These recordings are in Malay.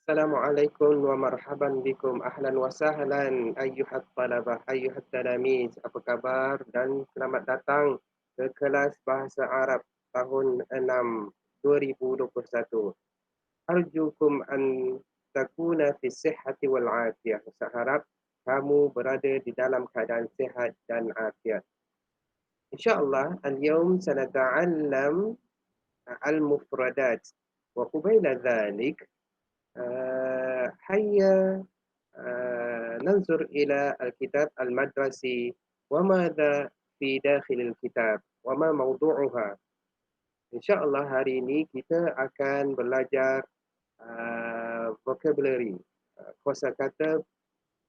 Assalamualaikum wa marhaban bikum. Ahlan wa sahlan ayyuhat talabah, ayyuhat talamiz. Apa khabar dan selamat datang ke kelas Bahasa Arab tahun 6 2021. Arjukum an takuna fi sihhati wal afiyah. Saya harap kamu berada di dalam keadaan sihat dan afiat. InsyaAllah, al-yawm sanata'allam al-mufradat. Wa qubayla dhalik, هيا ننظر إلى الكتاب المدرسي وماذا في داخل الكتاب وما موضوعها. InsyaAllah hari ini kita akan belajar vocabulary, kosakata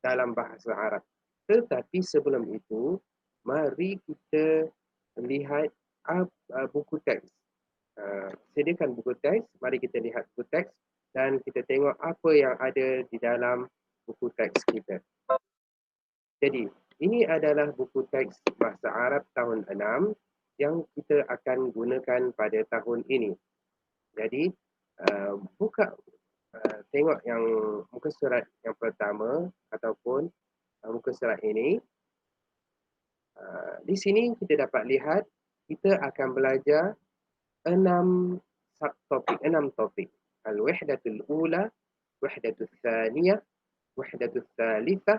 dalam bahasa Arab. Tetapi sebelum itu, mari kita lihat buku teks. Sediakan buku teks, mari kita lihat buku teks dan kita tengok apa yang ada di dalam buku teks kita. Jadi, ini adalah buku teks Bahasa Arab tahun 6 yang kita akan gunakan pada tahun ini. Jadi, tengok yang muka surat yang pertama ataupun muka surat ini. Di sini kita dapat lihat kita akan belajar 6 topik. Al-wahdatul ula, wahdatul thaniyah, wahdatul thalithah,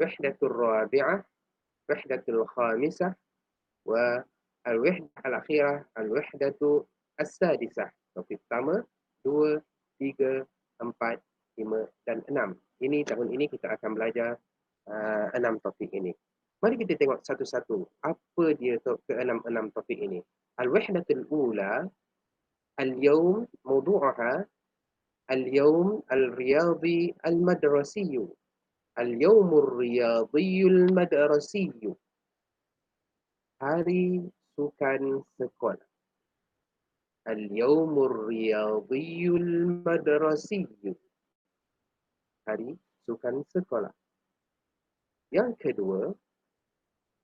wahdatul rabi'ah, wahdatul khamisah, wa al-wahdah al-akhirah, al-wahdatu as-sadisah. Topik pertama, 2, 3, 4, 5 dan 6. Tahun ini kita akan belajar 6 topik ini. Mari kita tengok satu-satu apa dia ke-6 topik ini. Al-wahdatul ula, al-yawm mawdu'aha al-yawm al-riyadi al-madrasi. Al-yawmur riyadiyul madrasi. Hari sukan sekolah. Al-yawmur riyadiyul madrasi. Hari sukan sekolah. Yang kedua,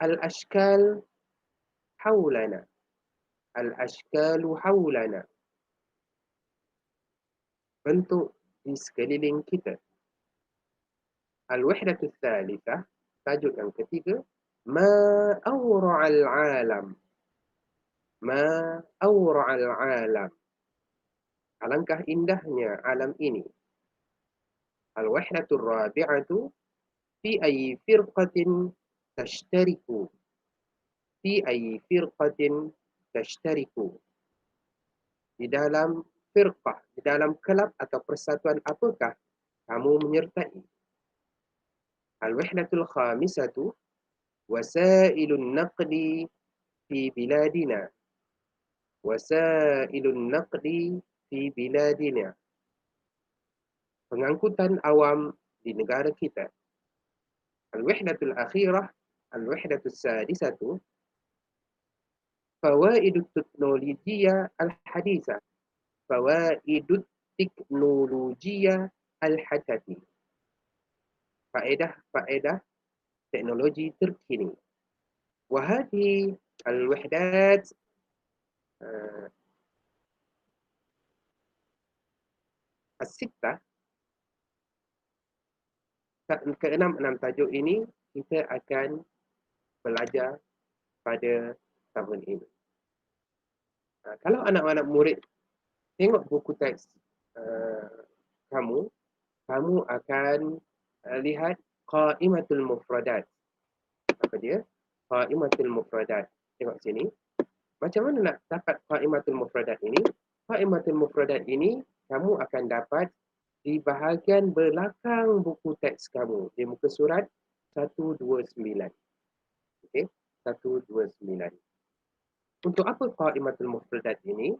al-ashkal hawlana. Al-ashkalu hawlana. Bentuk di sekeliling kita. Al-wahdatul thalithah, tajuk yang ketiga, ma awra'al alam. Ma awra'al alam. Alangkah indahnya alam ini. Al-wahdatul rabi'atu, fi ayyi firqatin tashtariku. Fi ayyi firqatin tashtariku. Di dalam firqah, di dalam kelab atau persatuan apakah kamu menyertai? Al-wahdatul khamisatu, wasailun naqli fi biladina. Wasailun naqli fi biladina. Pengangkutan awam di negara kita. Al-wahdatul akhirah, al-wahdatul sadisatu, fawaidut teknologiyah al-hadithah. Fawaidut teknologiyah al-hadathi. Faedah teknologi terkini. Wahadi al-wahdat as-sittah. Ke-6 tajuk ini kita akan belajar pada tahun ini. Kalau anak-anak murid tengok buku teks kamu akan lihat qaimatul mufradat. Apa dia? Qaimatul mufradat. Tengok sini. Macam mana nak dapat qaimatul mufradat ini? Qaimatul mufradat ini kamu akan dapat di bahagian belakang buku teks kamu, di muka surat 129. Okey, 129. Untuk apa qaimatul mufradat ini?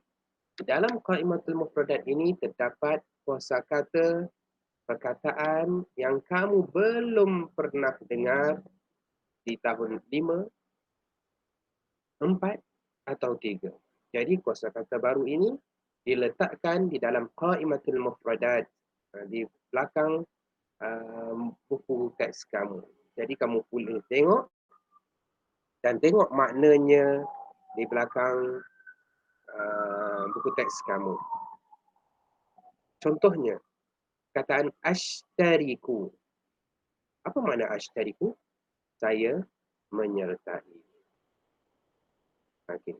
Dalam qaimatul mufradat ini terdapat kosakata perkataan yang kamu belum pernah dengar di tahun 5, 4 atau 3. Jadi kosakata baru ini diletakkan di dalam qaimatul mufradat, di belakang buku teks kamu. Jadi kamu boleh tengok dan tengok maknanya di belakang buku teks kamu. Contohnya, kataan ashtariku. Apa makna ashtariku? Saya menyertai. Okey.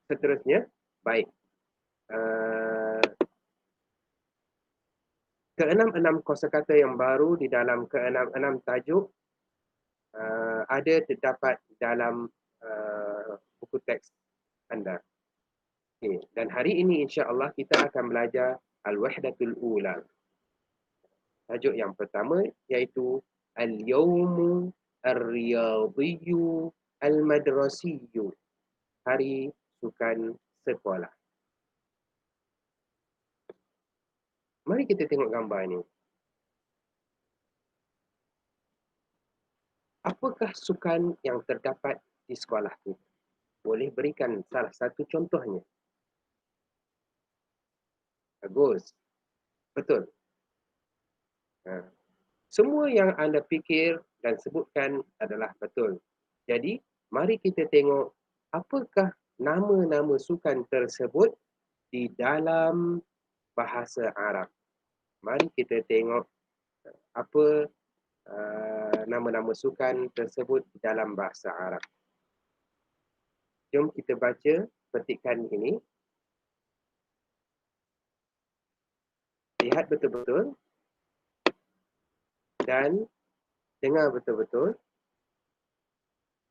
Seterusnya, baik. Keenam-enam kosakata yang baru di dalam keenam-enam tajuk ada terdapat dalam buku teks anda. Okay. Dan hari ini insya-Allah kita akan belajar Al-Wahdatul Ula. Tajuk yang pertama iaitu Al-Yawmu Ar-Riyadiyyu Al-Madrasiyyu. Hari sukan sekolah. Mari kita tengok gambar ini. Apakah sukan yang terdapat di sekolah kita? Boleh berikan salah satu contohnya? Bagus. Betul. Semua yang anda fikir dan sebutkan adalah betul. Jadi, mari kita tengok apakah nama-nama sukan tersebut di dalam bahasa Arab. Mari kita tengok apa nama-nama sukan tersebut di dalam bahasa Arab. Jom kita baca petikan ini. Lihat betul-betul dan dengar betul-betul.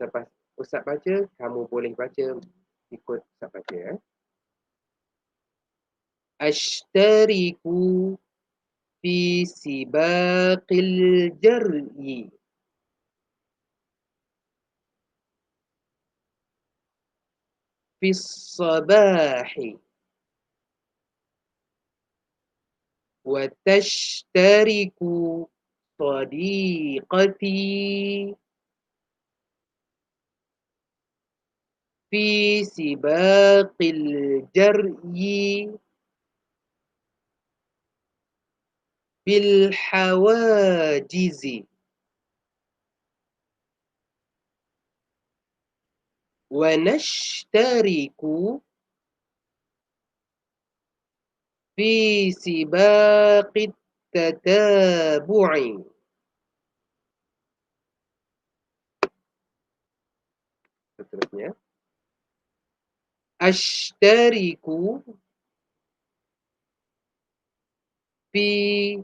Lepas Ustaz baca, kamu boleh baca ikut Ustaz baca. Ashtariku fi sibaqil jar'i. Fi sabahi. Wa tashtariku صديقتي في سباق الجري بالحواجز ونشترك في سباق التتابع. Seterusnya, ashtariku fi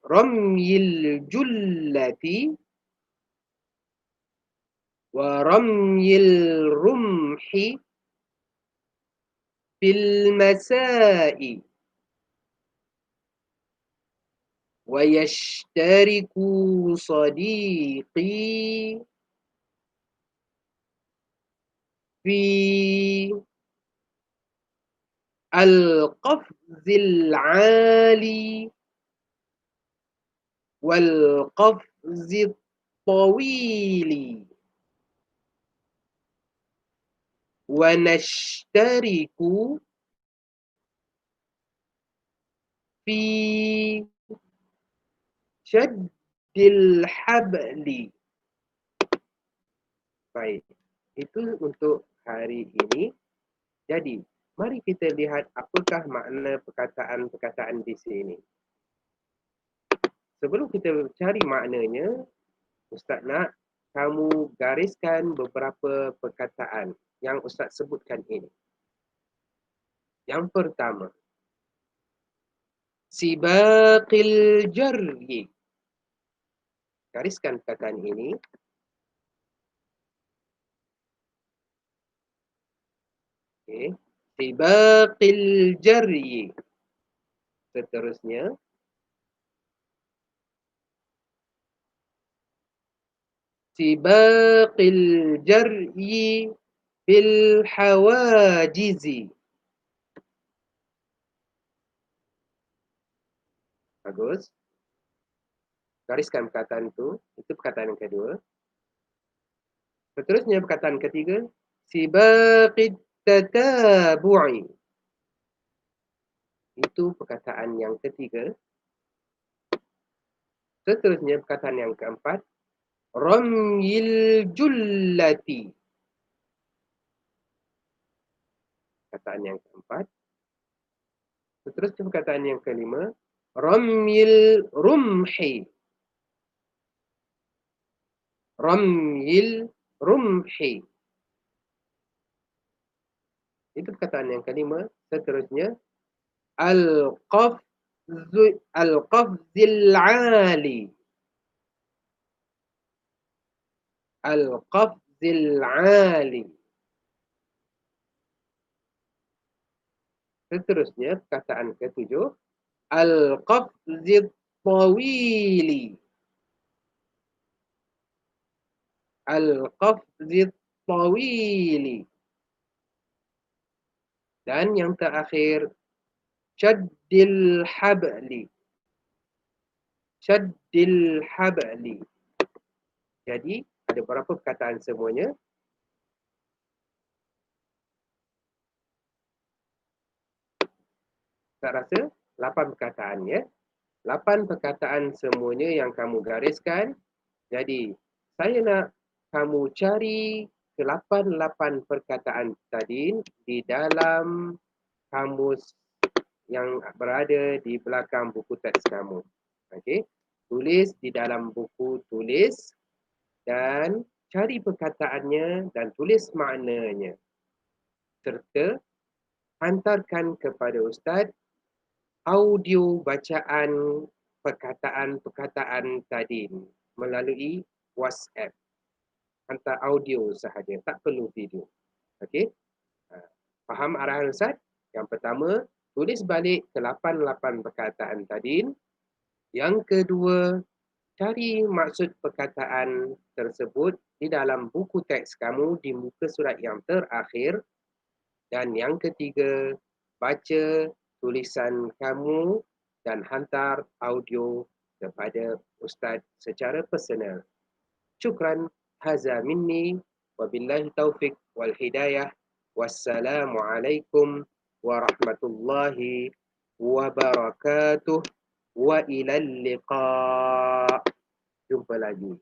ramyil jullati wa ramyil rumhi fil masai wa yashtariku sadiqi fi al-qafzil 'ali wal qafzit tawili wa nashtariku fi syaddil habli. Baik, itu untuk hari ini. Jadi, mari kita lihat apakah makna perkataan-perkataan di sini. Sebelum kita cari maknanya, Ustaz nak kamu gariskan beberapa perkataan yang Ustaz sebutkan ini. Yang pertama, sibaqil jarri. Gariskan perkataan ini. Okay. Sibaqil jarri. Seterusnya, sibaqil jar'i bil hawajizi. Bagus. Gariskan perkataan itu perkataan yang kedua. Seterusnya perkataan ketiga, sibaqit tatabu'i. Itu perkataan yang ketiga. Seterusnya perkataan yang keempat, ramyil jullati. Perkataan yang keempat. Seterusnya perkataan yang kelima, ramyil rumhi. Ramyil rumhi. Itu perkataan yang kelima. Seterusnya, al-qafzil ali. Al-qafzil ali. Seterusnya, perkataan ketujuh, al-qafzil tawili. Al-qafzil tawili. Dan yang terakhir, syaddil habli. Syaddil habli. Jadi, ada berapa perkataan semuanya? Tak rasa 8 perkataan ya. 8 perkataan semuanya yang kamu gariskan. Jadi, saya nak kamu cari ke-8 perkataan tadi di dalam kamus yang berada di belakang buku teks kamu. Okey. Tulis di dalam buku tulis dan cari perkataannya dan tulis maknanya. Serta hantarkan kepada ustaz audio bacaan perkataan-perkataan tadi melalui WhatsApp. Hantar audio sahaja, tak perlu video. Okey? Faham arahan ustaz? Yang pertama, tulis balik ke-8 perkataan tadi. Yang kedua, cari maksud perkataan tersebut di dalam buku teks kamu di muka surat yang terakhir. Dan yang ketiga, baca tulisan kamu dan hantar audio kepada ustaz secara personal. Syukran. Haza minni wabillahi taufiq wal hidayah. Wassalamualaikum warahmatullahi wabarakatuh. Wa ilal liqa. Jumpa lagi.